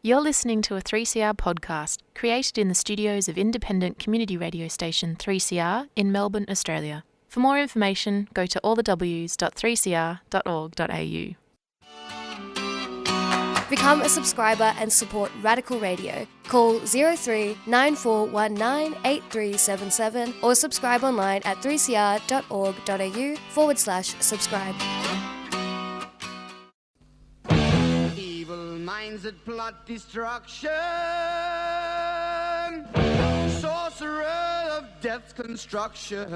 You're listening to a 3CR podcast created in the studios of independent community radio station 3CR in Melbourne, Australia. For more information, go to allthews.3cr.org.au. Become a subscriber and support Radical Radio. Call 03 9419 8377 or subscribe online at 3cr.org.au/subscribe. Evil minds that plot destruction, sorcerer of death's construction,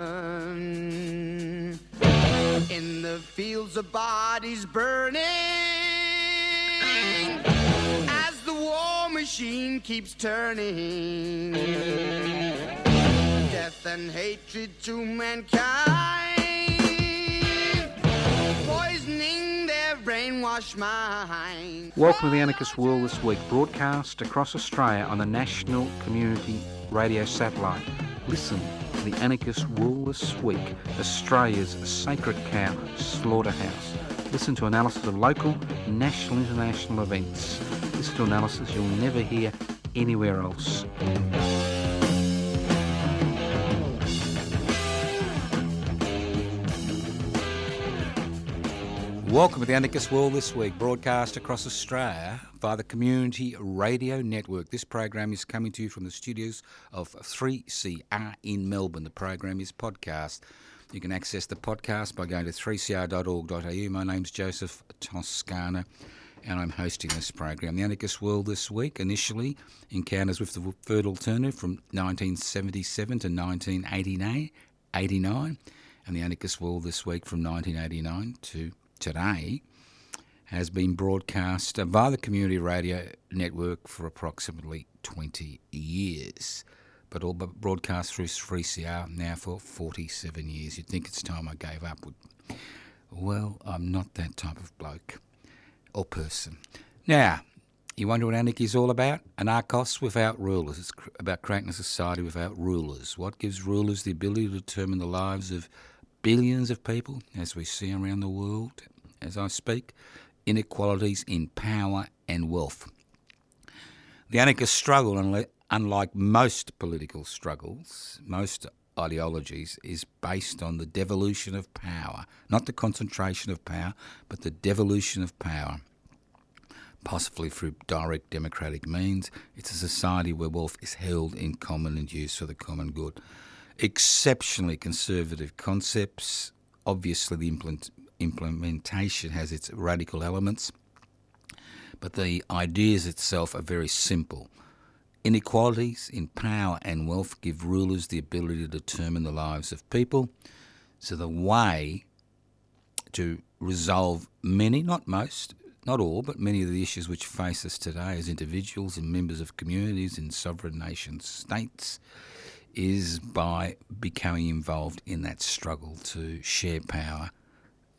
in the fields of bodies burning, as the war machine keeps turning, death and hatred to mankind, poisoning their brainwashed mind. Welcome to the Anarchist World This Week, broadcast across Australia on the National Community Radio Satellite. Listen to the Anarchist World This Week, Australia's sacred cow slaughterhouse. Listen to analysis of local, national, international events. Listen to analysis you'll never hear anywhere else. Welcome to the Anarchist World This Week, broadcast across Australia via the Community Radio Network. This program is coming to you from the studios of 3CR in Melbourne. The program is podcast. You can access the podcast by going to 3cr.org.au. My name's Joseph Toscana, and I'm hosting this program. The Anarchist World This Week initially encounters with the third alternative from 1977 to 1989, and the Anarchist World This Week from 1989 to today has been broadcast via the Community Radio Network for approximately 20 years, but all but broadcast through 3CR now for 47 years. You'd think it's time I gave up. Well, I'm not that type of bloke or person. Now, you wonder what anarchy is all about? Anarchos without rulers. It's about creating a society without rulers. What gives rulers the ability to determine the lives of billions of people, as we see around the world as I speak? Inequalities in power and wealth. The anarchist struggle, unlike most political struggles, most ideologies, is based on the devolution of power, not the concentration of power, but the devolution of power, possibly through direct democratic means. It's a society where wealth is held in common and used for the common good. Exceptionally conservative concepts. Obviously, the implementation has its radical elements, but the ideas itself are very simple. Inequalities in power and wealth give rulers the ability to determine the lives of people. So the way to resolve many, not most, not all, but many of the issues which face us today as individuals and members of communities in sovereign nation states is by becoming involved in that struggle to share power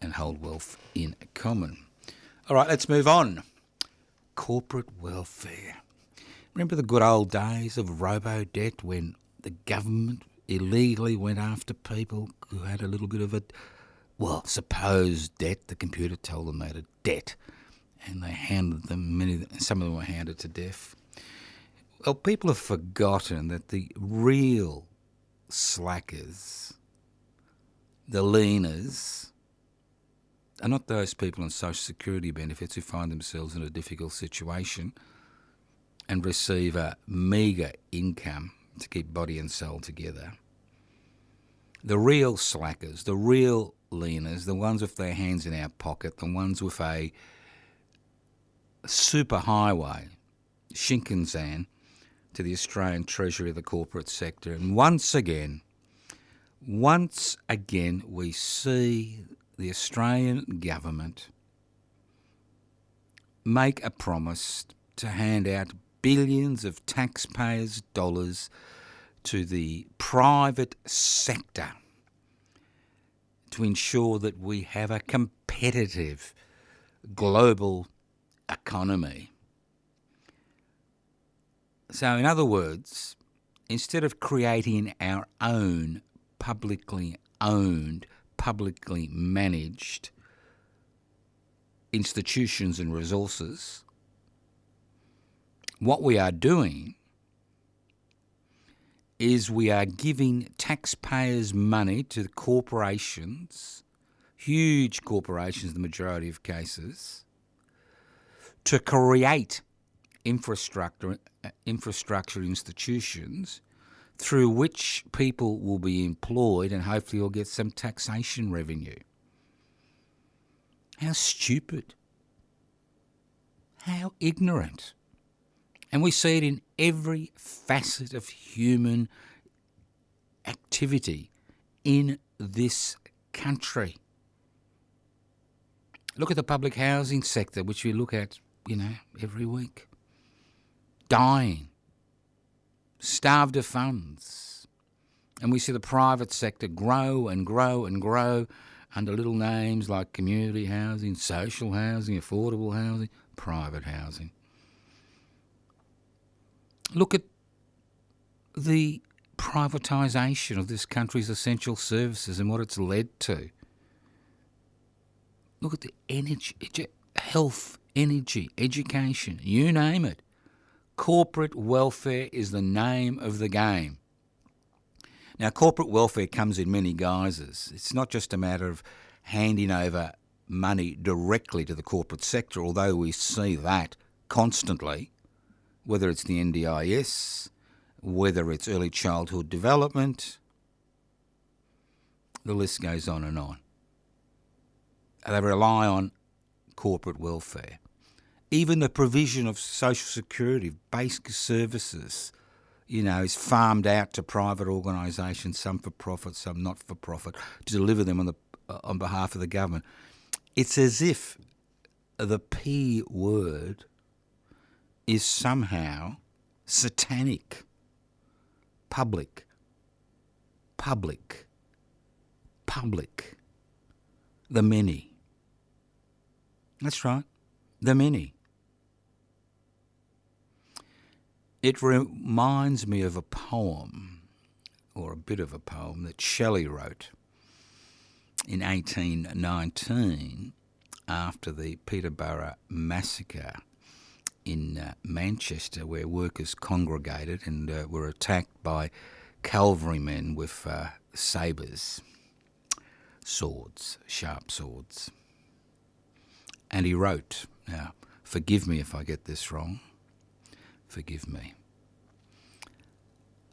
and hold wealth in common. All right, let's move on. Corporate welfare. Remember the good old days of robo-debt when the government illegally went after people who had a little bit of a, supposed debt. The computer told them they had a debt, and they handed them, some of them were handed to death. Well, people have forgotten that the real slackers, the leaners, are not those people on social security benefits who find themselves in a difficult situation and receive a meagre income to keep body and soul together. The real slackers, the real leaners, the ones with their hands in our pocket, the ones with a superhighway, Shinkansen, to the Australian Treasury of the corporate sector. And once again, we see the Australian government make a promise to hand out billions of taxpayers' dollars to the private sector to ensure that we have a competitive global economy. So in other words, instead of creating our own publicly owned, publicly managed institutions and resources, What we are doing is we are giving taxpayers' money to the corporations, huge corporations in the majority of cases, to create infrastructure institutions through which people will be employed and hopefully will get some taxation revenue. How stupid. How ignorant. And we see it in every facet of human activity in this country. Look at the public housing sector, which we look at, every week. Dying. Starved of funds. And we see the private sector grow and grow and grow under little names like community housing, social housing, affordable housing, private housing. Look at the privatisation of this country's essential services and what it's led to. Look at the energy, health, energy, education, you name it. Corporate welfare is the name of the game. Now, corporate welfare comes in many guises. It's not just a matter of handing over money directly to the corporate sector, although we see that constantly, whether it's the NDIS, whether it's early childhood development, the list goes on and on. They rely on corporate welfare. Even the provision of social security, basic services, is farmed out to private organisations, some for profit, some not for profit, to deliver them on behalf of the government. It's as if the P word is somehow satanic. Public. The many. That's right, the many. It reminds me of a poem, or a bit of a poem, that Shelley wrote in 1819 after the Peterborough massacre in Manchester, where workers congregated and were attacked by cavalrymen with sabres, swords, sharp swords. And he wrote, now forgive me if I get this wrong, forgive me.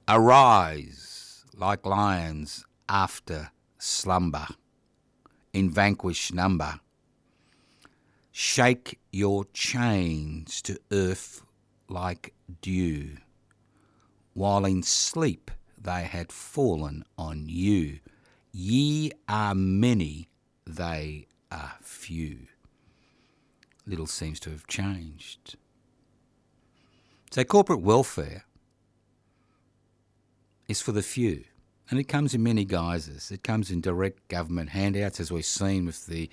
Arise like lions after slumber, in vanquished number. Shake your chains to earth like dew, while in sleep they had fallen on you. Ye are many, they are few. Little seems to have changed. So corporate welfare is for the few, and it comes in many guises. It comes in direct government handouts, as we've seen with the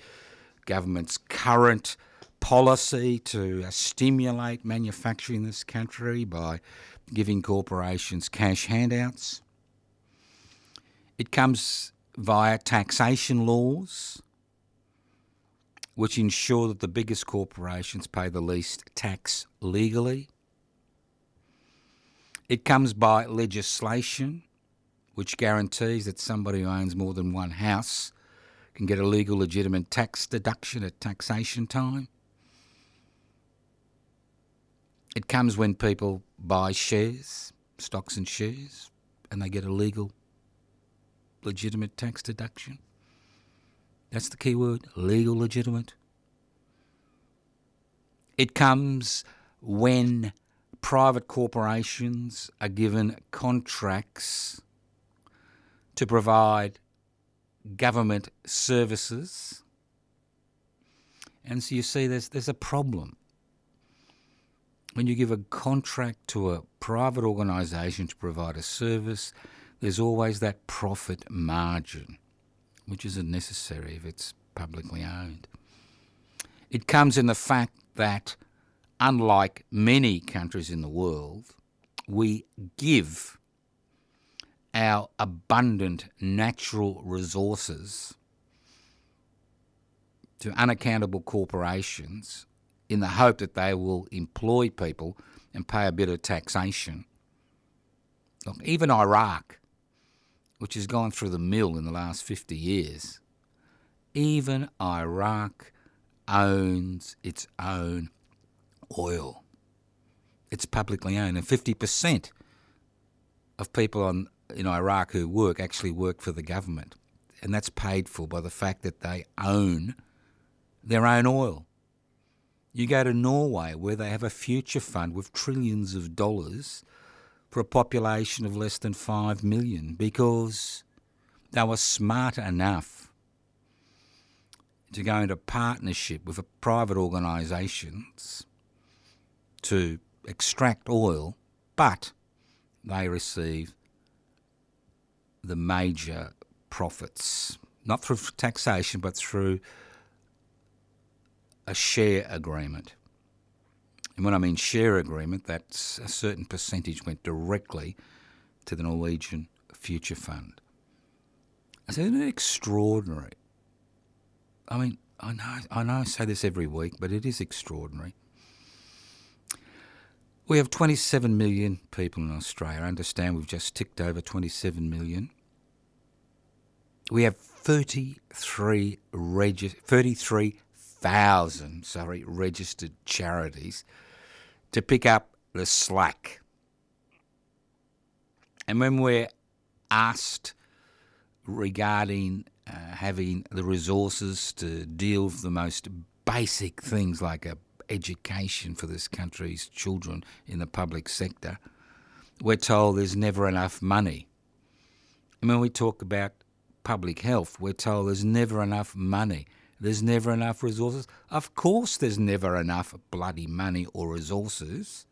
government's current policy to stimulate manufacturing in this country by giving corporations cash handouts. It comes via taxation laws, which ensure that the biggest corporations pay the least tax legally. It comes by legislation, which guarantees that somebody who owns more than one house can get a legal, legitimate tax deduction at taxation time. It comes when people buy shares, stocks and shares, and they get a legal, legitimate tax deduction. That's the key word, legal, legitimate. It comes when private corporations are given contracts to provide government services. And so you see there's a problem. When you give a contract to a private organisation to provide a service, there's always that profit margin, which isn't necessary if it's publicly owned. It comes in the fact that, unlike many countries in the world, we give our abundant natural resources to unaccountable corporations in the hope that they will employ people and pay a bit of taxation. Look, even Iraq, which has gone through the mill in the last 50 years, even Iraq owns its own oil. It's publicly owned, and 50% of people in Iraq who work actually work for the government, and that's paid for by the fact that they own their own oil. You go to Norway, where they have a future fund with trillions of dollars for a population of less than 5 million, because they were smart enough to go into partnership with private organisations to extract oil, but they receive the major profits, not through taxation, but through a share agreement. And when I mean share agreement, that's a certain percentage went directly to the Norwegian Future Fund. So isn't it extraordinary? I mean, I know I say this every week, but it is extraordinary. We have 27 million people in Australia. I understand we've just ticked over 27 million. We have 33,000 registered charities to pick up the slack. And when we're asked regarding having the resources to deal with the most basic things like education for this country's children in the public sector, we're told there's never enough money. And when we talk about public health, we're told there's never enough money. There's never enough resources. Of course there's never enough bloody money or resources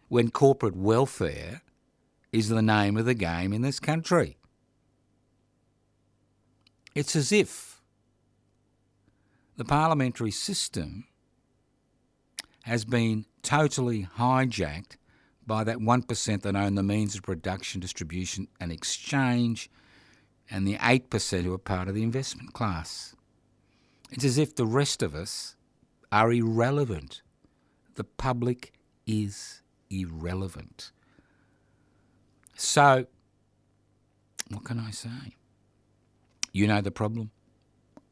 when corporate welfare is the name of the game in this country. It's as if the parliamentary system has been totally hijacked by that 1% that own the means of production, distribution and exchange, and the 8% who are part of the investment class. It's as if the rest of us are irrelevant. The public is irrelevant. So, what can I say? You know the problem.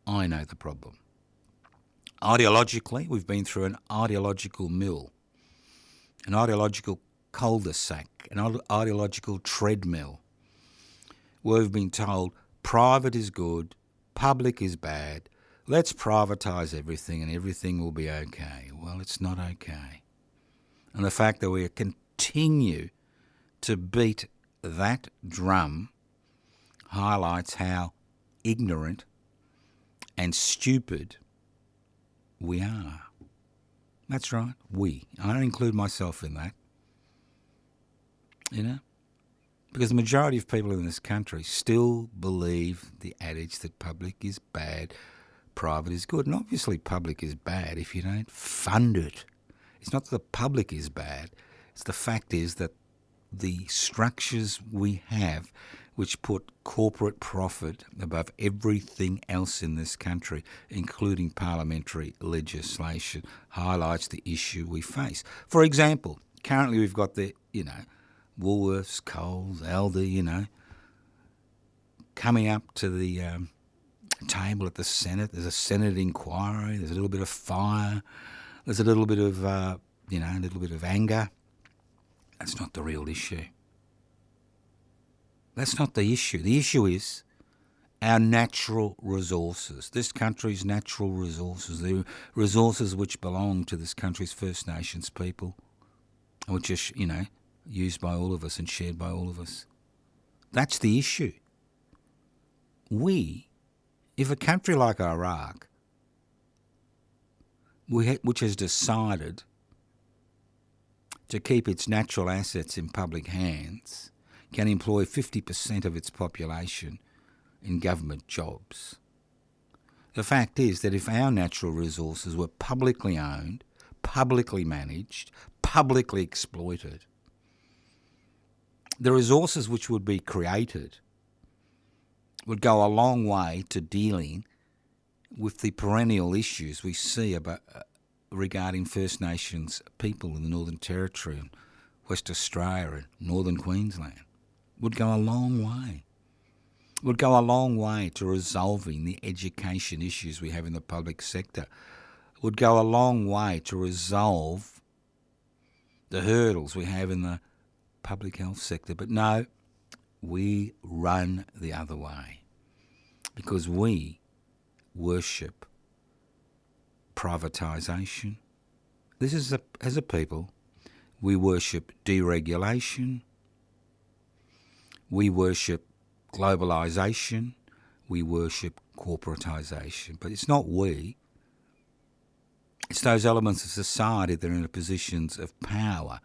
I know the problem. Ideologically, we've been through an ideological mill, an ideological cul-de-sac, an ideological treadmill, where we've been told private is good, public is bad, let's privatise everything and everything will be okay. Well, it's not okay. And the fact that we continue to beat that drum highlights how ignorant and stupid we are. That's right, we. I don't include myself in that. You know? Because the majority of people in this country still believe the adage that public is bad, private is good. And obviously public is bad if you don't fund it. It's not that the public is bad. It's the fact is that the structures we have which put corporate profit above everything else in this country, including parliamentary legislation, highlights the issue we face. For example, currently we've got the, Woolworths, Coles, Aldi, coming up to the table at the Senate. There's a Senate inquiry. There's a little bit of fire. There's a little bit of, a little bit of anger. That's not the real issue. That's not the issue. The issue is our natural resources, this country's natural resources, the resources which belong to this country's First Nations people, which are, used by all of us and shared by all of us. That's the issue. If a country like Iraq, which has decided to keep its natural assets in public hands, can employ 50% of its population in government jobs. The fact is that if our natural resources were publicly owned, publicly managed, publicly exploited, the resources which would be created would go a long way to dealing with the perennial issues we see about regarding First Nations people in the Northern Territory and West Australia and Northern Queensland would go a long way. Would go a long way to resolving the education issues we have in the public sector. Would go a long way to resolve the hurdles we have in the public health sector. But no, we run the other way because we worship privatisation. This is, as a people, we worship deregulation. We worship globalisation. We worship corporatisation. But it's not we. It's those elements of society that are in the positions of power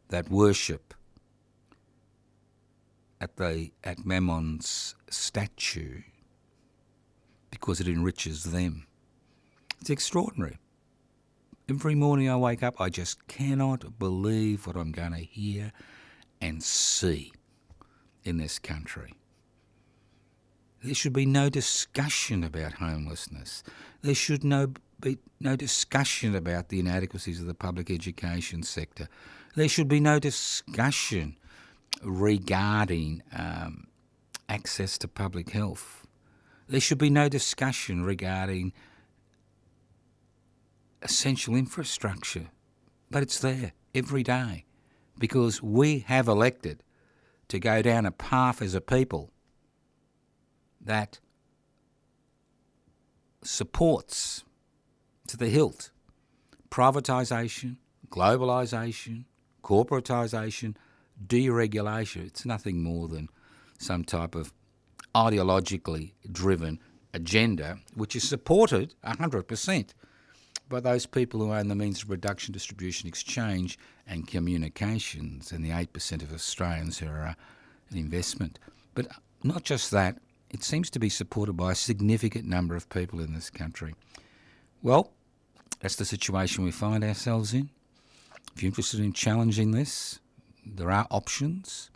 that worship at Mammon's statue because it enriches them. It's extraordinary. Every morning I wake up, I just cannot believe what I'm going to hear and see in this country. There should be no discussion about homelessness. There should be no discussion about the inadequacies of the public education sector. There should be no discussion regarding access to public health. There should be no discussion regarding essential infrastructure. But it's there every day because we have elected to go down a path as a people that supports to the hilt privatisation, globalisation, corporatisation, deregulation. It's nothing more than some type of ideologically driven agenda which is supported 100% by those people who own the means of production, distribution, exchange and communications, and the 8% of Australians who are an investment. But not just that, it seems to be supported by a significant number of people in this country. Well, that's the situation we find ourselves in. If you're interested in challenging this, there are options.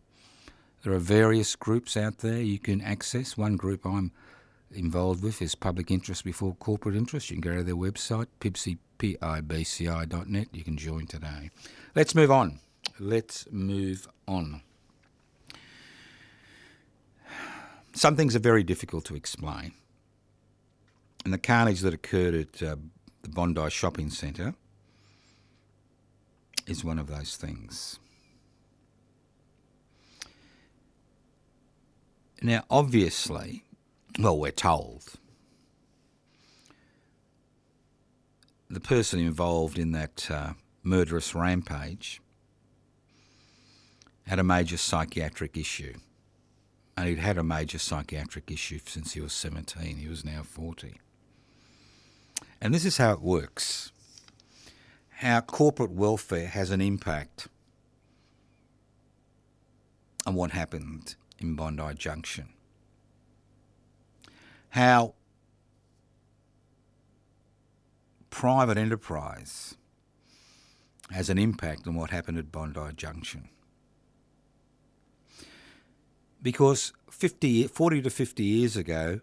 There are various groups out there you can access. One group I'm involved with is Public Interest Before Corporate Interest. You can go to their website, pibci.net. You can join today. Let's move on. Some things are very difficult to explain. And the carnage that occurred at the Bondi Shopping Centre is one of those things. Now, obviously, well, we're told the person involved in that murderous rampage had a major psychiatric issue. And he'd had a major psychiatric issue since he was 17. He was now 40. And this is how it works. How corporate welfare has an impact on what happened in Bondi Junction. How private enterprise has an impact on what happened at Bondi Junction. Because 40 to 50 years ago,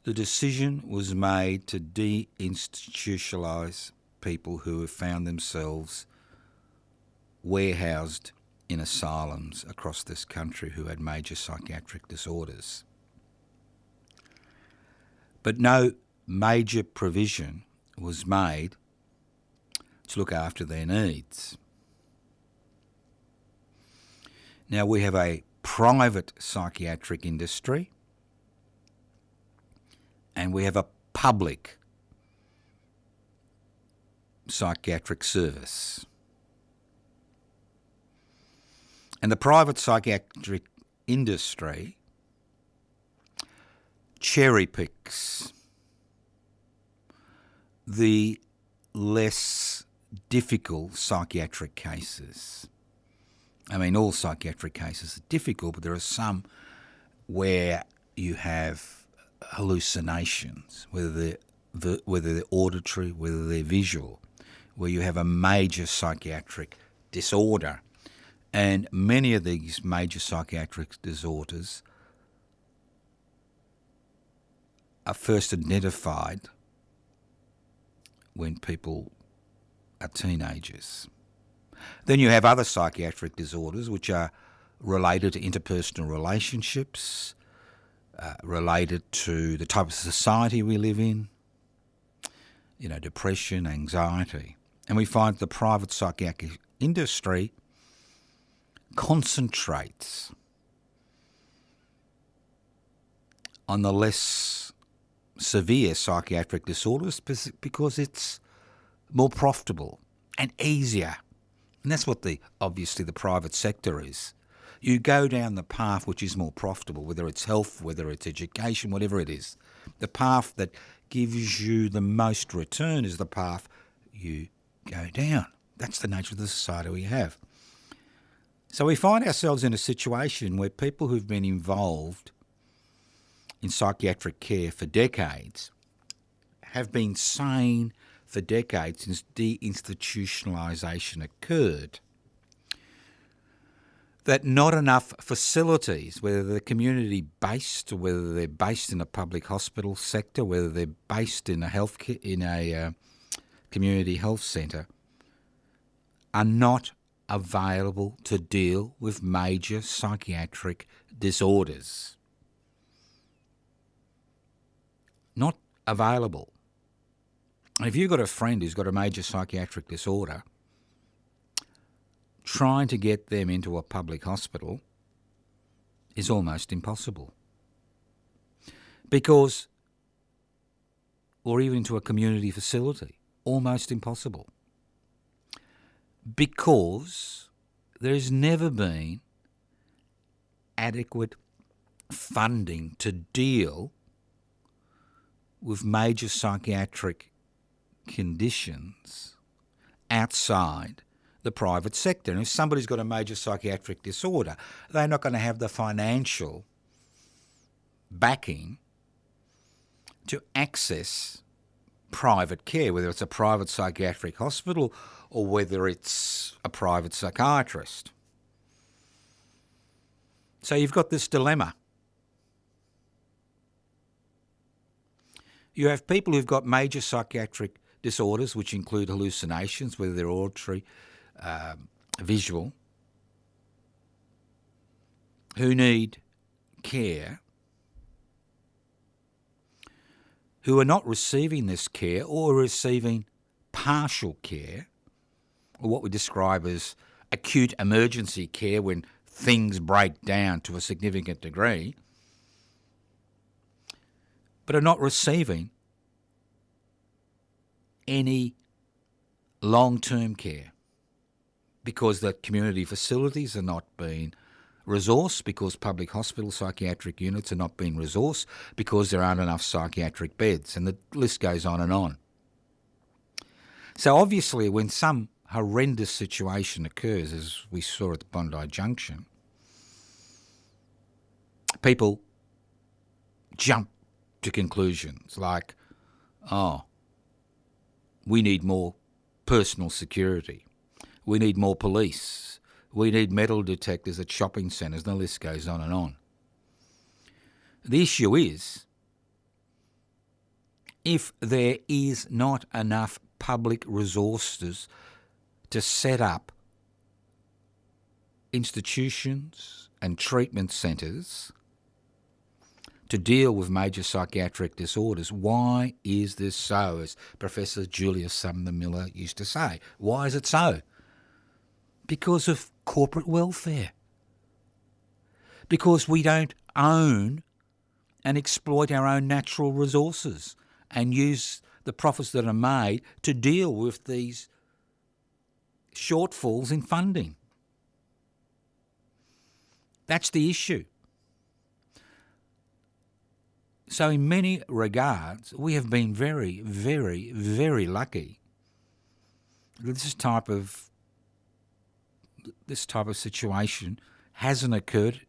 the decision was made to deinstitutionalise people who have found themselves warehoused in asylums across this country who had major psychiatric disorders. But no major provision was made to look after their needs. Now we have a private psychiatric industry and we have a public psychiatric service. And the private psychiatric industry cherry picks the less difficult psychiatric cases. I mean, all psychiatric cases are difficult, but there are some where you have hallucinations, whether they're auditory, whether they're visual, where you have a major psychiatric disorder. And many of these major psychiatric disorders are first identified when people are teenagers. Then you have other psychiatric disorders which are related to interpersonal relationships, related to the type of society we live in, depression, anxiety. And we find the private psychiatric industry concentrates on the less severe psychiatric disorders because it's more profitable and easier. And that's what obviously the private sector is. You go down the path which is more profitable, whether it's health, whether it's education, whatever it is. The path that gives you the most return is the path you go down. That's the nature of the society we have. So we find ourselves in a situation where people who've been involved in psychiatric care for decades have been saying for decades since deinstitutionalisation occurred that not enough facilities, whether they're community-based or whether they're based in a public hospital sector, whether they're based in a community health centre, are not available to deal with major psychiatric disorders. Not available. If you've got a friend who's got a major psychiatric disorder, trying to get them into a public hospital is almost impossible. Or even into a community facility, almost impossible. Because there's never been adequate funding to deal with major psychiatric conditions outside the private sector. And if somebody's got a major psychiatric disorder, they're not going to have the financial backing to access private care, whether it's a private psychiatric hospital or whether it's a private psychiatrist. So you've got this dilemma. You have people who've got major psychiatric disorders, which include hallucinations, whether they're auditory, visual, who need care, who are not receiving this care or receiving partial care, or what we describe as acute emergency care when things break down to a significant degree, but are not receiving any long-term care because the community facilities are not being resourced, because public hospital psychiatric units are not being resourced, because there aren't enough psychiatric beds, and the list goes on and on. So obviously when some horrendous situation occurs, as we saw at the Bondi Junction, people jump to conclusions like, we need more personal security, we need more police, we need metal detectors at shopping centres, and the list goes on and on. The issue is, if there is not enough public resources to set up institutions and treatment centres to deal with major psychiatric disorders, why is this so, as Professor Julius Sumner Miller used to say? Why is it so? Because of corporate welfare. Because we don't own and exploit our own natural resources and use the profits that are made to deal with these shortfalls in funding. That's the issue. So in many regards, we have been very, very, very lucky that this type of situation hasn't occurred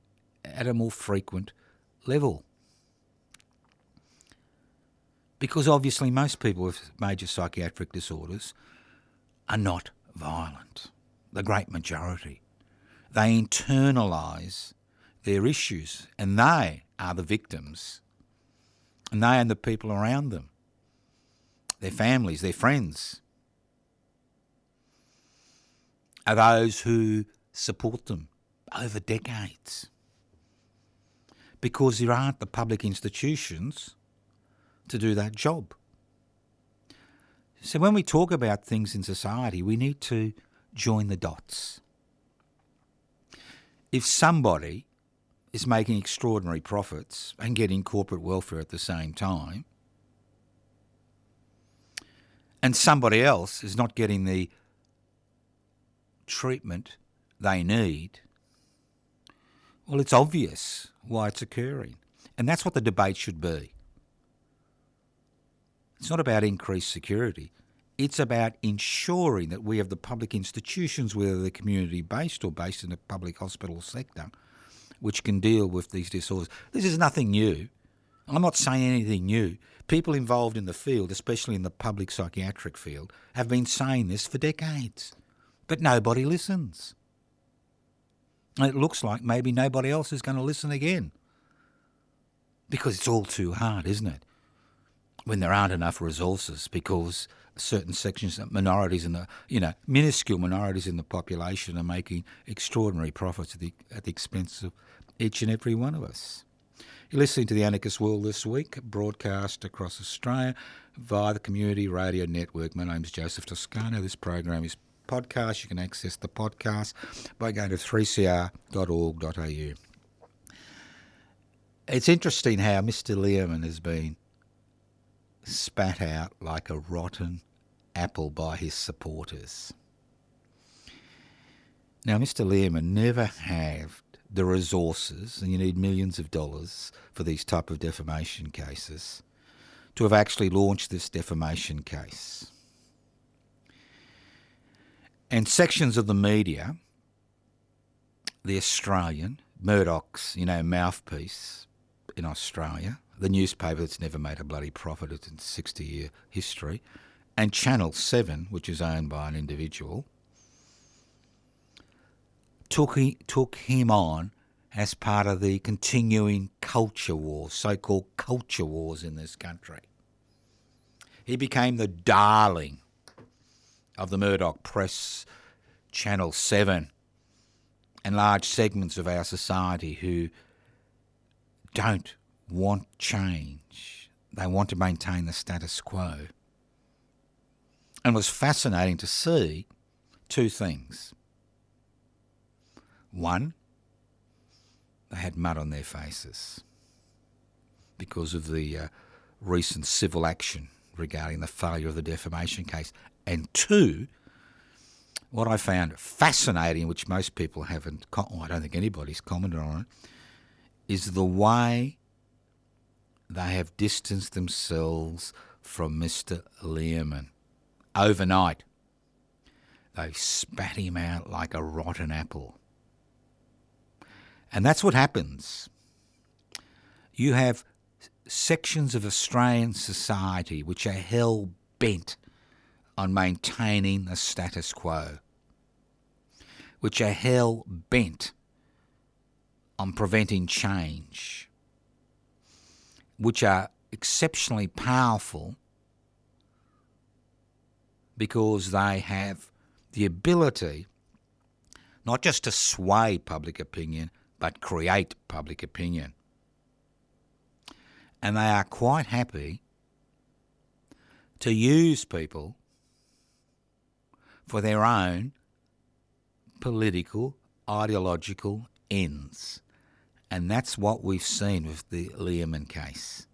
at a more frequent level. Because obviously most people with major psychiatric disorders are not violent, the great majority. They internalise their issues and they are the victims. And they and the people around them, their families, their friends. are those who support them over decades, because there aren't the public institutions to do that job. So when we talk about things in society, we need to join the dots. If somebody is making extraordinary profits and getting corporate welfare at the same time, and somebody else is not getting the treatment they need, well, it's obvious why it's occurring. And that's what the debate should be. It's not about increased security. It's about ensuring that we have the public institutions, whether they're community-based or based in the public hospital sector, which can deal with these disorders. This is nothing new. I'm not saying anything new. People involved in the field, especially in the public psychiatric field, have been saying this for decades. But nobody listens. And it looks like maybe nobody else is going to listen again. Because it's all too hard, isn't it? When there aren't enough resources, because certain sections, minorities in the, minuscule minorities in the population are making extraordinary profits at the expense of each and every one of us. You're listening to The Anarchist World This Week, broadcast across Australia via the Community Radio Network. My name's Joseph Toscano. This program is podcast. You can access the podcast by going to 3cr.org.au. It's interesting how Mr. Learman has been spat out like a rotten apple by his supporters. Now, Mr. Learman never had the resources, and you need millions of dollars for these type of defamation cases, to have actually launched this defamation case. And sections of the media, the Australian, Murdoch's, mouthpiece in Australia, the newspaper that's never made a bloody profit in its 60-year history, and Channel 7, which is owned by an individual, took him on as part of the continuing culture wars, so-called culture wars in this country. He became the darling of the Murdoch press, Channel 7, and large segments of our society who don't want change. They want to maintain the status quo. And it was fascinating to see two things. One, they had mud on their faces because of the recent civil action regarding the failure of the defamation case. And two, what I found fascinating, which most people haven't, I don't think anybody's commented on it, is the way they have distanced themselves from Mr. Learman. Overnight, they've spat him out like a rotten apple. And that's what happens. You have sections of Australian society which are hell-bent on maintaining the status quo, which are hell-bent on preventing change, which are exceptionally powerful because they have the ability not just to sway public opinion, but create public opinion. And they are quite happy to use people for their own political, ideological ends. And that's what we've seen with the Learman case.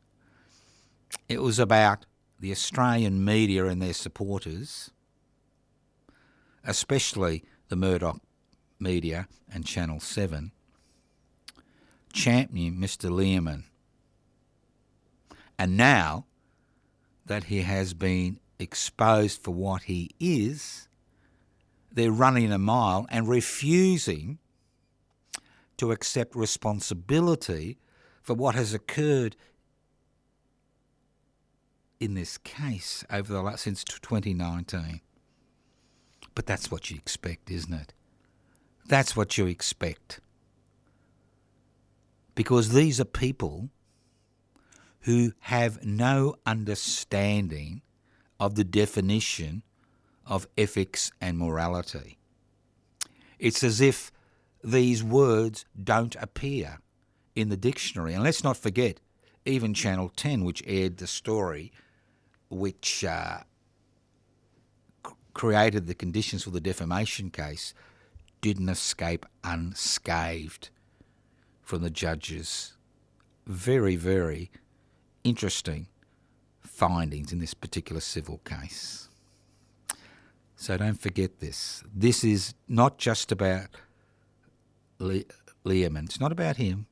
It was about the Australian media and their supporters, especially the Murdoch media and Channel 7, championing Mr. Learman. And now that he has been exposed for what he is, they're running a mile and refusing to accept responsibility for what has occurred in this case over since 2019. But that's what you expect, isn't it? That's what you expect. Because these are people who have no understanding of the definition of ethics and morality. It's as if these words don't appear in the dictionary. And let's not forget, even Channel 10, which aired the story which created the conditions for the defamation case, didn't escape unscathed from the judge's very, very interesting findings in this particular civil case. So don't forget this. This is not just about Liam, and it's not about him.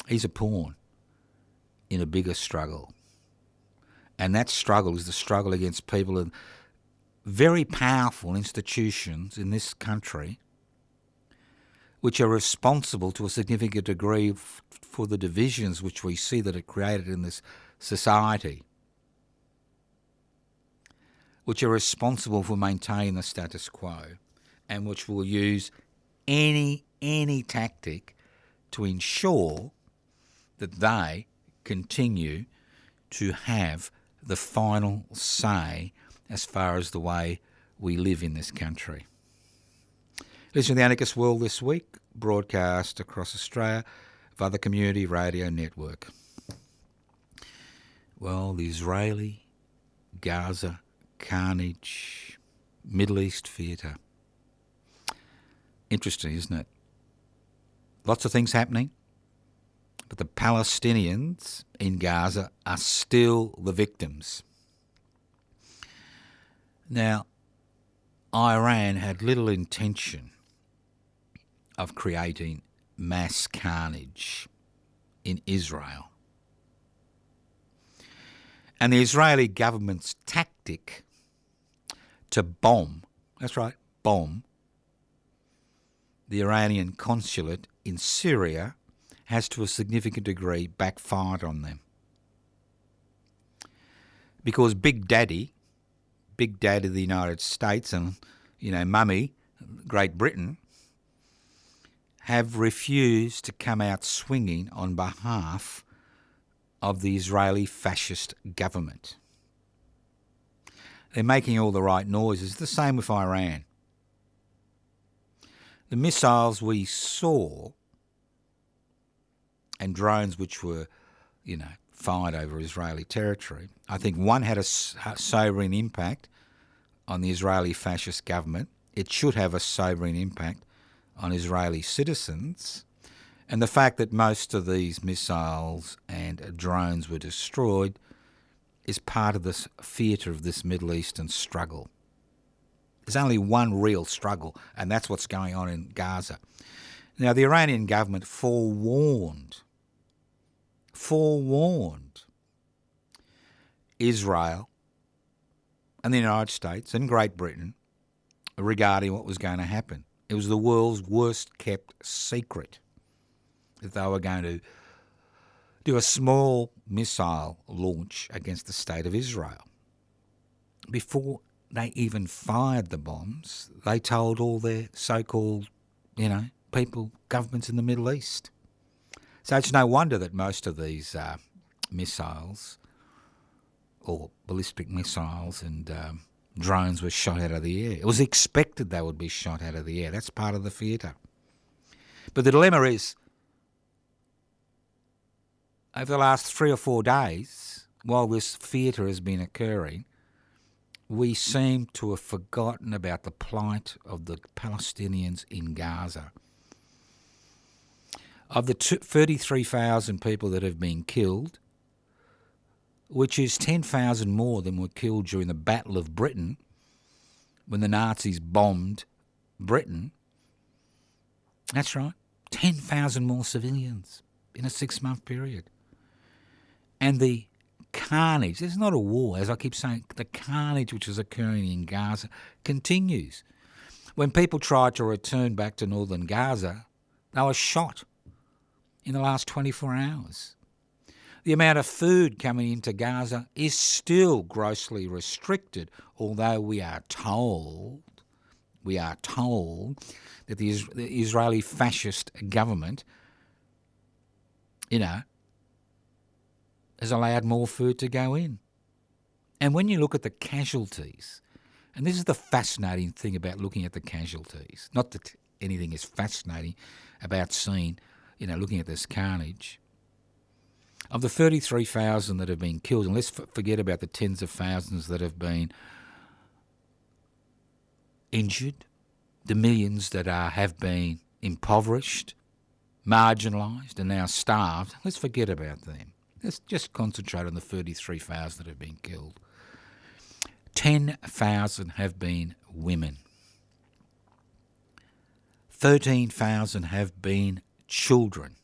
He's a pawn in a bigger struggle. And that struggle is the struggle against people in very powerful institutions in this country which are responsible to a significant degree for the divisions which we see that are created in this society, which are responsible for maintaining the status quo, and which will use any tactic to ensure that they continue to have the final say as far as the way we live in this country. Listen to the Anarchist World this week, broadcast across Australia via the Community Radio Network. Well, the Israeli, Gaza, Carnage, Middle East theatre. Interesting, isn't it? Lots of things happening, but the Palestinians in Gaza are still the victims. Now, Iran had little intention of creating mass carnage in Israel. And the Israeli government's tactic to bomb, that's right, bomb, the Iranian consulate in Syria has to a significant degree backfired on them. Because Big Daddy of the United States and, Mummy, Great Britain, have refused to come out swinging on behalf of the Israeli fascist government. They're making all the right noises. The same with Iran. The missiles we saw and drones which were, fired over Israeli territory, I think one had a sobering impact on the Israeli fascist government. It should have a sobering impact on Israeli citizens. And the fact that most of these missiles and drones were destroyed is part of this theatre of this Middle Eastern struggle. There's only one real struggle, and that's what's going on in Gaza. Now, the Iranian government forewarned Israel and the United States and Great Britain regarding what was going to happen. It was the world's worst kept secret that they were going to do a small missile launch against the state of Israel. Before they even fired the bombs, they told all their so-called, people, governments in the Middle East. So it's no wonder that most of these missiles or ballistic missiles and drones were shot out of the air. It was expected they would be shot out of the air. That's part of the theatre. But the dilemma is, over the last 3 or 4 days, while this theatre has been occurring, we seem to have forgotten about the plight of the Palestinians in Gaza. Of the 33,000 people that have been killed, which is 10,000 more than were killed during the Battle of Britain, when the Nazis bombed Britain. That's right, 10,000 more civilians in a 6-month period. And the carnage, there's not a war, as I keep saying, the carnage which is occurring in Gaza continues. When people tried to return back to northern Gaza, they were shot in the last 24 hours. The amount of food coming into Gaza is still grossly restricted, although we are told that the Israeli fascist government, has allowed more food to go in. And when you look at the casualties And this is the fascinating thing about looking at the casualties. Not that anything is fascinating about seeing, looking at this carnage. Of the 33,000 that have been killed, and let's forget about the tens of thousands that have been injured, the millions that have been impoverished, marginalised and now starved, let's forget about them. Let's just concentrate on the 33,000 that have been killed. 10,000 have been women. 13,000 have been children.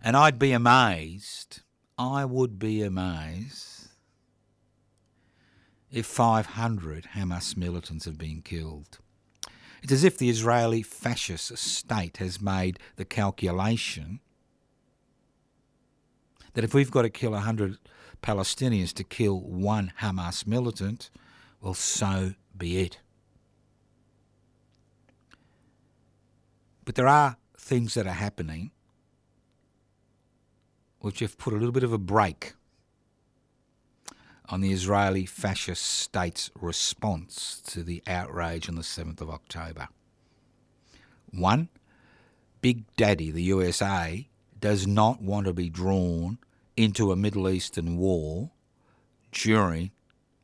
And I would be amazed if 500 Hamas militants have been killed. It's as if the Israeli fascist state has made the calculation that if we've got to kill 100 Palestinians to kill one Hamas militant, well, so be it. But there are things that are happening which have put a little bit of a brake on the Israeli fascist state's response to the outrage on the 7th of October. One, Big Daddy, the USA, does not want to be drawn into a Middle Eastern war during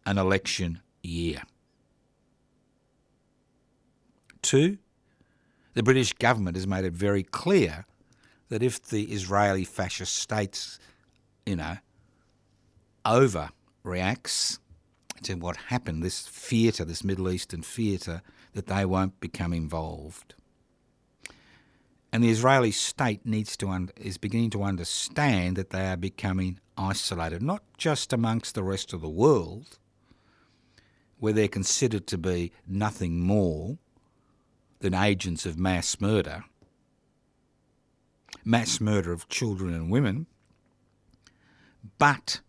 an election year. Two, the British government has made it very clear that if the Israeli fascist states, overreacts to what happened, this theatre, this Middle Eastern theatre, that they won't become involved. And the Israeli state is beginning to understand that they are becoming isolated, not just amongst the rest of the world, where they're considered to be nothing more than agents of mass murder of children and women, but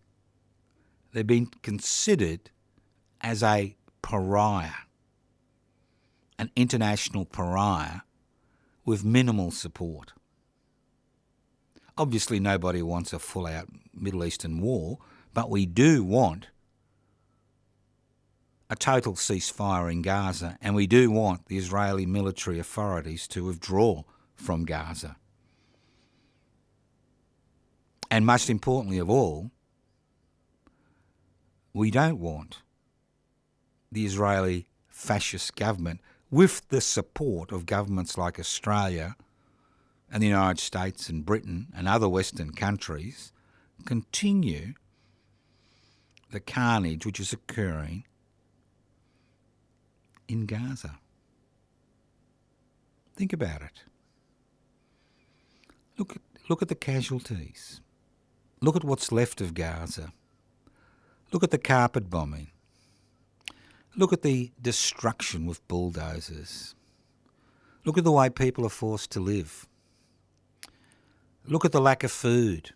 they've been considered as a pariah, an international pariah with minimal support. Obviously nobody wants a full-out Middle Eastern war, but we do want a total ceasefire in Gaza, and we do want the Israeli military authorities to withdraw from Gaza. And most importantly of all, we don't want the Israeli fascist government, with the support of governments like Australia and the United States and Britain and other Western countries, continue the carnage which is occurring in Gaza. Think about it. Look at the casualties. Look at what's left of Gaza. Look at the carpet bombing. Look at the destruction with bulldozers. Look at the way people are forced to live. Look at the lack of food,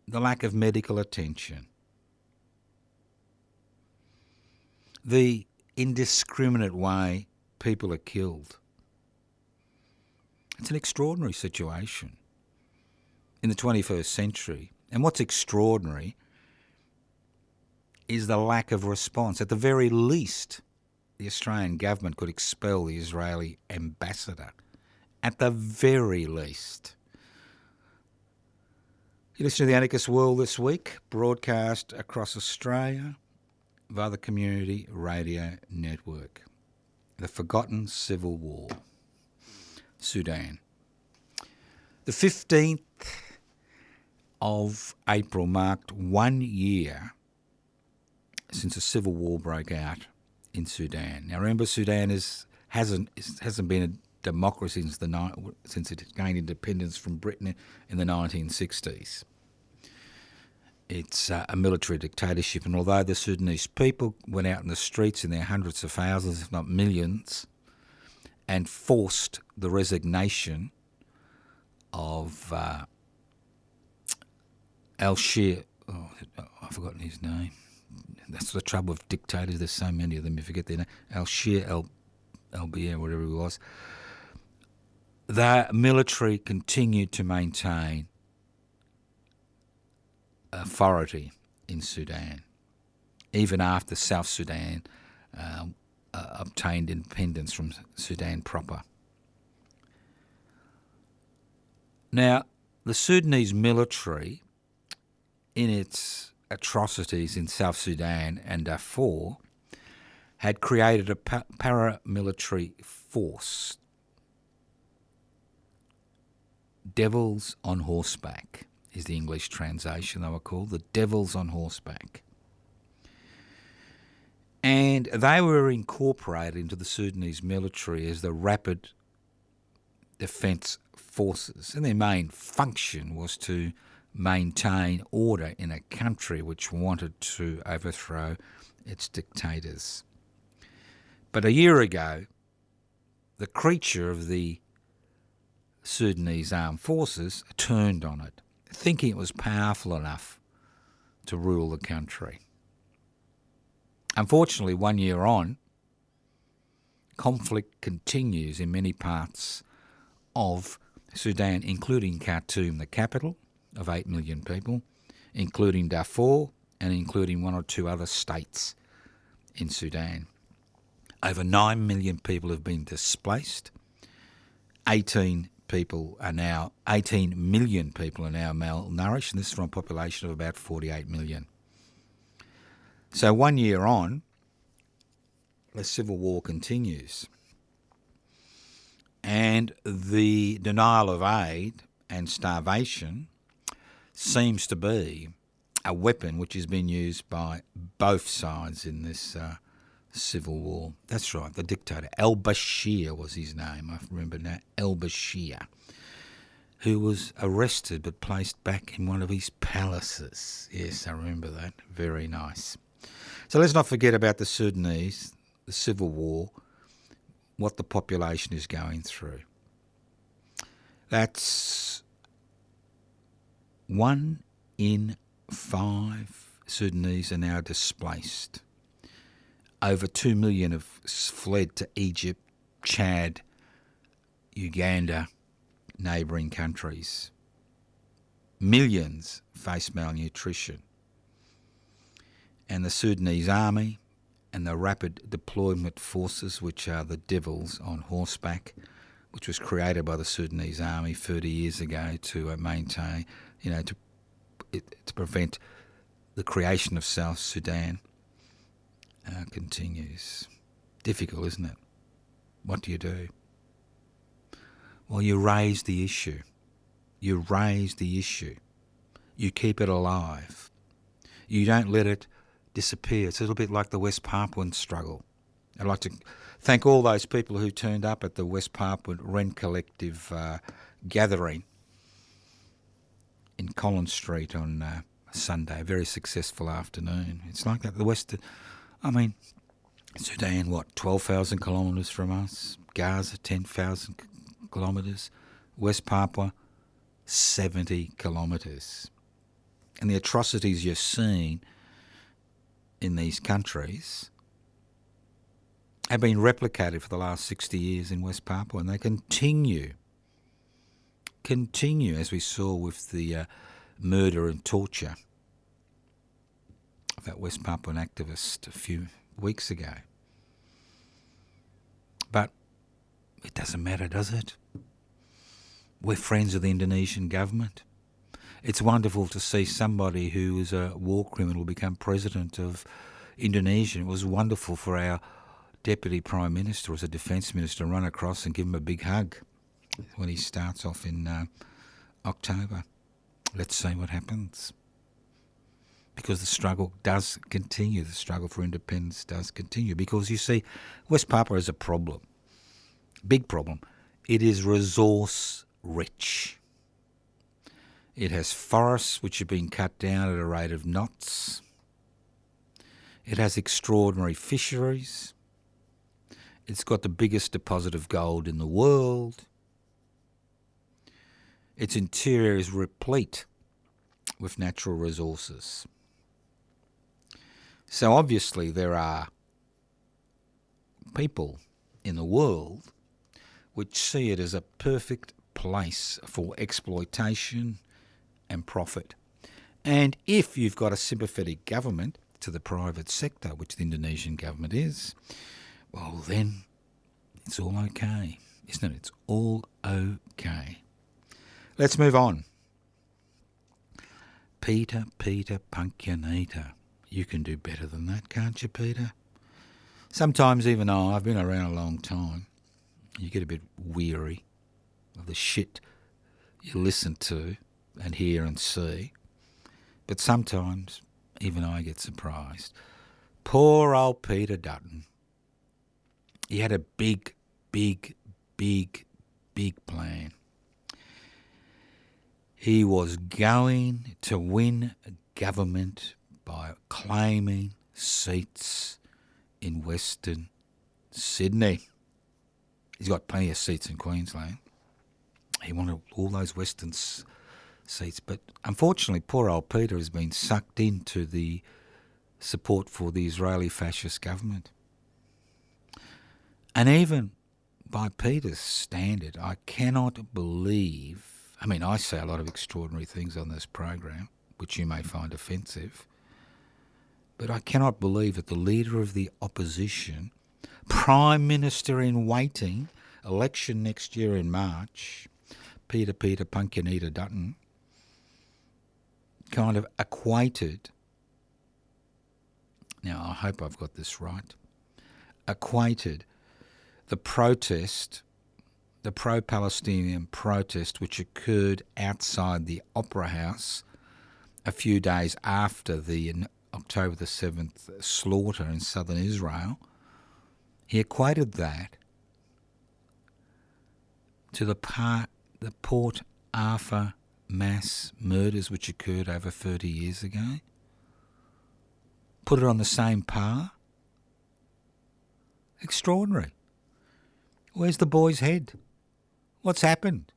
the lack of medical attention, the indiscriminate way people are killed. It's an extraordinary situation in the 21st century. And what's extraordinary is the lack of response. At the very least, the Australian government could expel the Israeli ambassador. At the very least. You listen to The Anarchist World this week, broadcast across Australia via the Community Radio Network. The Forgotten Civil War. Sudan. The 15th of April marked 1 year since a civil war broke out in Sudan. Now remember, Sudan hasn't been a democracy since it gained independence from Britain in the 1960s. It's a military dictatorship, and although the Sudanese people went out in the streets in their hundreds of thousands, if not millions, and forced the resignation of al-Shir, I've forgotten his name. That's the trouble with dictators. There's so many of them, you forget their name. al-Shir, al-Bia, whatever he was. The military continued to maintain authority in Sudan. even after South Sudan obtained independence from Sudan proper. Now, the Sudanese military, in its atrocities in South Sudan and Darfur, had created a paramilitary force, Devils on Horseback is the English translation they were called, the Devils on Horseback. And they were incorporated into the Sudanese military as the Rapid Defence Forces, and their main function was to maintain order in a country which wanted to overthrow its dictators. But a year ago, the creature of the Sudanese armed forces turned on it, thinking it was powerful enough to rule the country. Unfortunately, 1 year on, conflict continues in many parts of Sudan, including Khartoum, the capital of 8 million people, including Darfur, and including one or two other states in Sudan. Over 9 million people have been displaced. 18 million people are now malnourished, and this is from a population of about 48 million. So 1 year on, the civil war continues. And the denial of aid and starvation seems to be a weapon which has been used by both sides in this civil war. That's right, the dictator, al-Bashir was his name, I remember now, al-Bashir, who was arrested but placed back in one of his palaces. Yes, I remember that. Very nice. So let's not forget about the Sudanese, the civil war, what the population is going through. That's 1 in 5 Sudanese are now displaced. Over 2 million have fled to Egypt, Chad, Uganda, neighbouring countries. Millions face malnutrition. And the Sudanese army and the Rapid Deployment Forces, which are the Devils on Horseback, which was created by the Sudanese army 30 years ago to maintain, to prevent the creation of South Sudan, continues. Difficult, isn't it? What do you do? Well, you raise the issue. You raise the issue. You keep it alive. You don't let it disappear. It's a little bit like the West Papuan struggle. I'd like to thank all those people who turned up at the West Papuan Ren Collective gathering in Collins Street on Sunday. A very successful afternoon. It's like that. Sudan, 12,000 kilometres from us? Gaza, 10,000 kilometres? West Papua, 70 kilometres. And the atrocities you're seeing in these countries have been replicated for the last 60 years in West Papua, and they continue, as we saw with the murder and torture of that West Papuan activist a few weeks ago. But it doesn't matter, does it? We're friends of the Indonesian government. It's wonderful to see somebody who is a war criminal become president of Indonesia. It was wonderful for our Deputy Prime Minister as a Defence Minister to run across and give him a big hug when he starts off in October. Let's see what happens. Because the struggle does continue. The struggle for independence does continue. Because, you see, West Papua is a problem. Big problem. It is resource rich. It has forests which have been cut down at a rate of knots. It has extraordinary fisheries. It's got the biggest deposit of gold in the world. Its interior is replete with natural resources. So obviously there are people in the world which see it as a perfect place for exploitation and profit. And if you've got a sympathetic government, to the private sector, which the Indonesian government is, well then it's all okay, isn't it? It's all okay. Let's move on. Peter, pumpkin eater. You can do better than that, can't you, Peter? Sometimes even I've been around a long time, you get a bit weary of the shit you listen to and hear and see. But sometimes even I get surprised. Poor old Peter Dutton. He had a big plan. He was going to win government by claiming seats in Western Sydney. He's got plenty of seats in Queensland. He wanted all those Western seats, but unfortunately poor old Peter has been sucked into the support for the Israeli fascist government. And even by Peter's standard, I cannot believe, I mean, I say a lot of extraordinary things on this program, which you may find offensive, but I cannot believe that the leader of the opposition, Prime Minister in waiting, election next year in March, Peter Pumpkin Eater Dutton, kind of equated, now I hope I've got this right, equated the protest, the pro-Palestinian protest which occurred outside the Opera House a few days after the October the 7th slaughter in southern Israel, he equated that to the Port Arthur mass murders which occurred over 30 years ago. Put it on the same par. Extraordinary. Where's the boy's head? What's happened?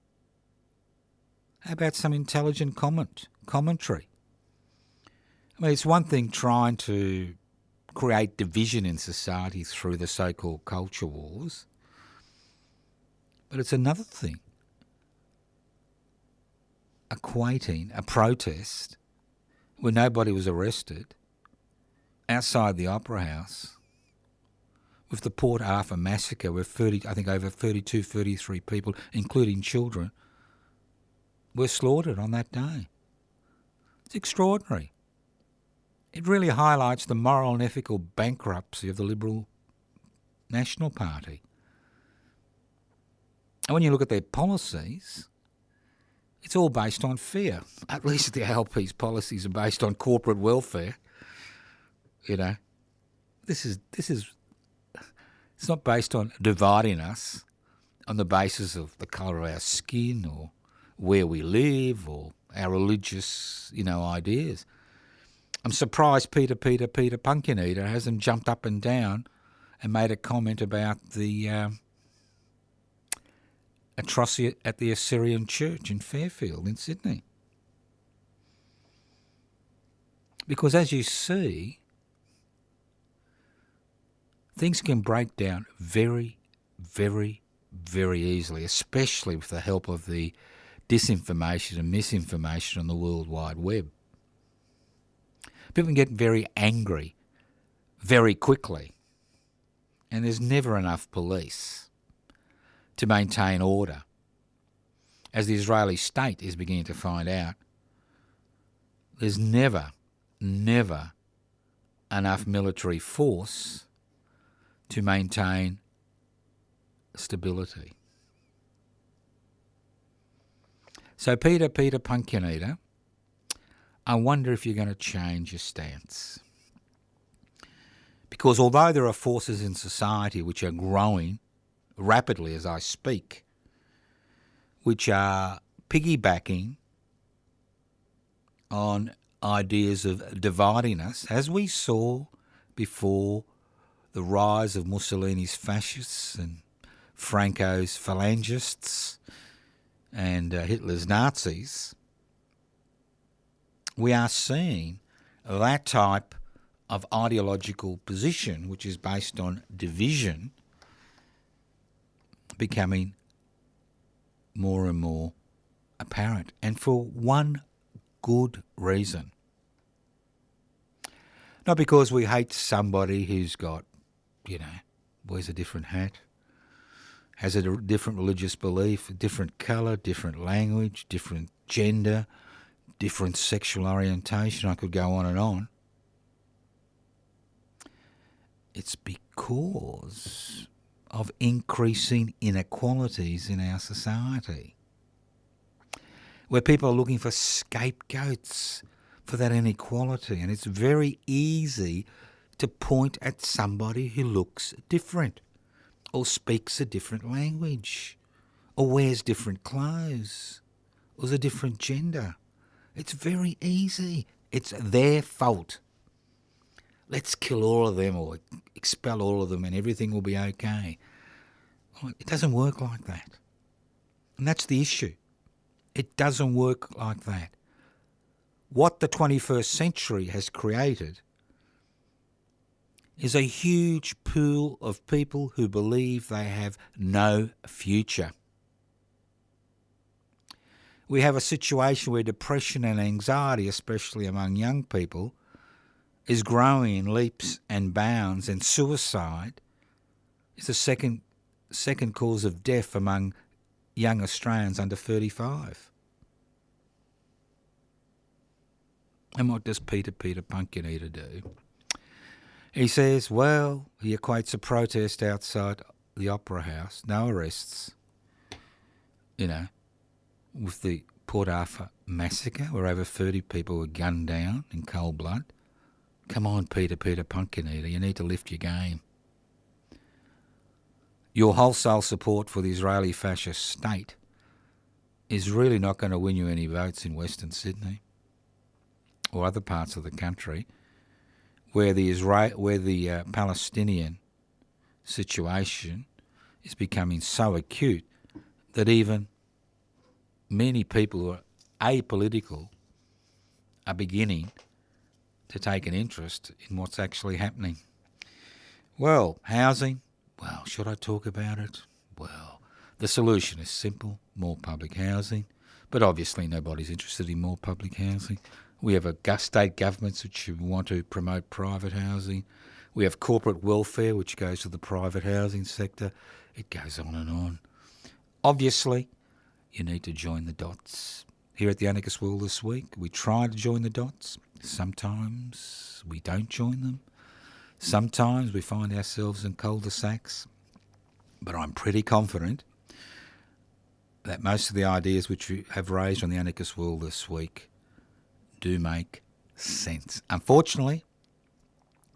How about some intelligent commentary? I mean, it's one thing trying to create division in society through the so-called culture wars, but it's another thing equating a protest where nobody was arrested outside the Opera House with the Port Arthur massacre where over 33 people, including children, were slaughtered on that day. It's extraordinary. It really highlights the moral and ethical bankruptcy of the Liberal National Party. And when you look at their policies, it's all based on fear. At least the ALP's policies are based on corporate welfare. You know, this is it's not based on dividing us on the basis of the colour of our skin or where we live or our religious, ideas. I'm surprised Peter Pumpkin Eater hasn't jumped up and down and made a comment about the atrocity at the Assyrian Church in Fairfield in Sydney. Because as you see, things can break down very, very, very easily, especially with the help of the disinformation and misinformation on the World Wide Web. People can get very angry very quickly, and there's never enough police to maintain order. As the Israeli state is beginning to find out, there's never enough military force to maintain stability. So Peter Pumpkin Eater, I wonder if you're going to change your stance. Because although there are forces in society which are growing rapidly as I speak, which are piggybacking on ideas of dividing us, as we saw before the rise of Mussolini's fascists and Franco's phalangists and Hitler's Nazis, we are seeing that type of ideological position, which is based on division, becoming more and more apparent, and for one good reason. Not because we hate somebody who's got, wears a different hat, has a different religious belief, a different colour, different language, different gender, different sexual orientation. I could go on and on. It's because of increasing inequalities in our society, where people are looking for scapegoats for that inequality. And it's very easy to point at somebody who looks different or speaks a different language or wears different clothes or is a different gender. It's very easy. It's their fault. Let's kill all of them or expel all of them and everything will be okay. It doesn't work like that. And that's the issue. It doesn't work like that. What the 21st century has created is a huge pool of people who believe they have no future. We have a situation where depression and anxiety, especially among young people, is growing in leaps and bounds, and suicide is the second cause of death among young Australians under 35. And what does Peter Punkinita do? He says, he equates a protest outside the Opera House, no arrests, with the Port Arthur massacre where over 30 people were gunned down in cold blood. Come on, Peter Punkinita, you need to lift your game. Your wholesale support for the Israeli fascist state is really not going to win you any votes in Western Sydney or other parts of the country where the Palestinian situation is becoming so acute that even many people who are apolitical are beginning to take an interest in what's actually happening. Well, housing. Well, should I talk about it? Well, the solution is simple, more public housing. But obviously nobody's interested in more public housing. We have state governments which want to promote private housing. We have corporate welfare which goes to the private housing sector. It goes on and on. Obviously, you need to join the dots. Here at the Anarchist World this week, we try to join the dots. Sometimes we don't join them. Sometimes we find ourselves in cul-de-sacs. But I'm pretty confident that most of the ideas which we have raised on the Anarchist World this week do make sense. Unfortunately,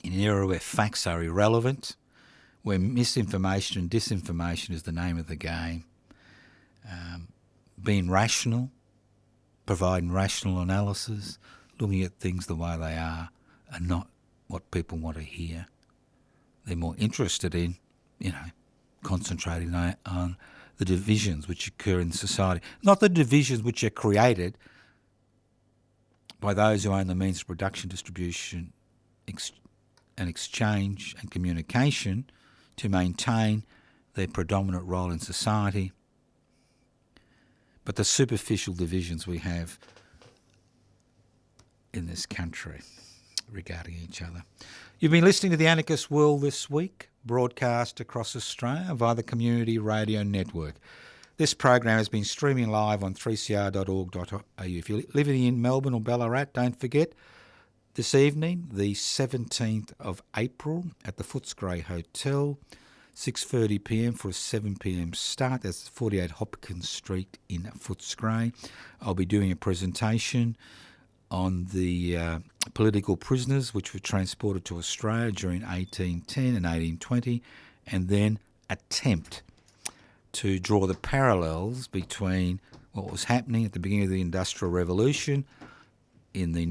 in an era where facts are irrelevant, where misinformation and disinformation is the name of the game, being rational, providing rational analysis, looking at things the way they are not what people want to hear. They're more interested in, concentrating on the divisions which occur in society. Not the divisions which are created by those who own the means of production, distribution, and exchange and communication to maintain their predominant role in society, but the superficial divisions we have in this country regarding each other. You've been listening to the Anarchist World this week, broadcast across Australia via the Community Radio Network. This program has been streaming live on 3cr.org.au. If you're living in Melbourne or Ballarat, don't forget, this evening, the 17th of April, at the Footscray Hotel, 6:30pm for a 7pm start. That's 48 Hopkins Street in Footscray. I'll be doing a presentation on the political prisoners which were transported to Australia during 1810 and 1820, and then attempt to draw the parallels between what was happening at the beginning of the Industrial Revolution in the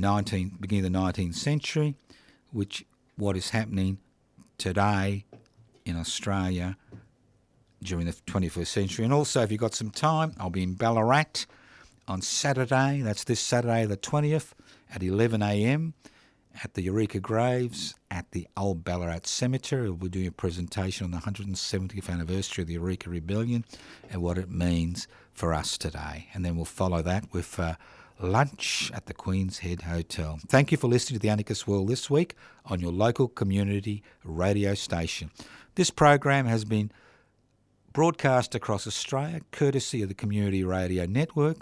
beginning of the 19th century, what is happening today in Australia during the 21st century. And also, if you've got some time, I'll be in Ballarat on Saturday, that's this Saturday the 20th at 11am at the Eureka Graves at the Old Ballarat Cemetery. We'll be doing a presentation on the 170th anniversary of the Eureka Rebellion and what it means for us today. And then we'll follow that with lunch at the Queen's Head Hotel. Thank you for listening to The Anarchist World this week on your local community radio station. This program has been broadcast across Australia courtesy of the Community Radio Network.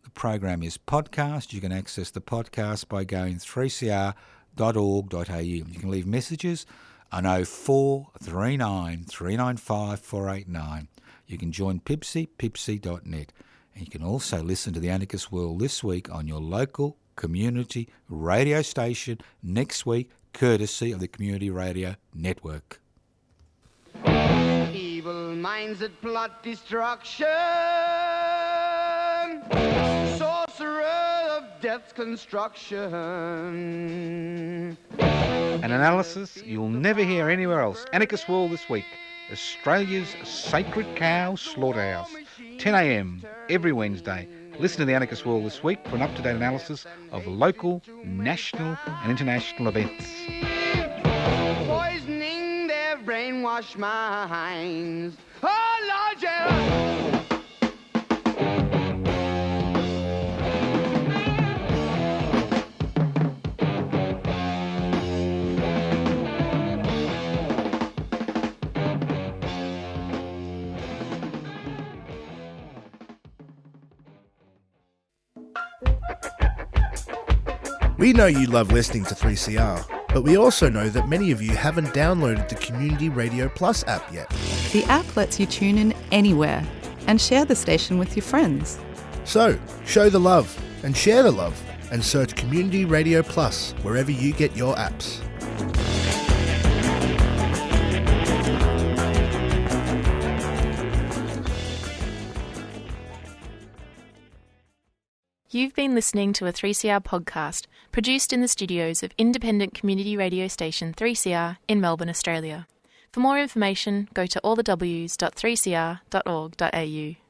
The program is podcast. You can access the podcast by going 3cr.org.au. You can leave messages on 0439 395 489. You can join pipsy.net. And you can also listen to The Anarchist World this week on your local community radio station next week, courtesy of the Community Radio Network. Evil minds that plot destruction, sorcerer of death's construction. An analysis you'll never hear anywhere else. Anarchist World this week, Australia's sacred cow slaughterhouse, 10 a.m. every Wednesday. Listen to The Anarchist World this week for an up-to-date analysis of local, national and international events. Poisoning their brainwashed minds. Oh, Lord, yeah. We know you love listening to 3CR, but we also know that many of you haven't downloaded the Community Radio Plus app yet. The app lets you tune in anywhere and share the station with your friends. So, show the love and share the love and search Community Radio Plus wherever you get your apps. You've been listening to a 3CR podcast produced in the studios of independent community radio station 3CR in Melbourne, Australia. For more information, go to allthews.3cr.org.au.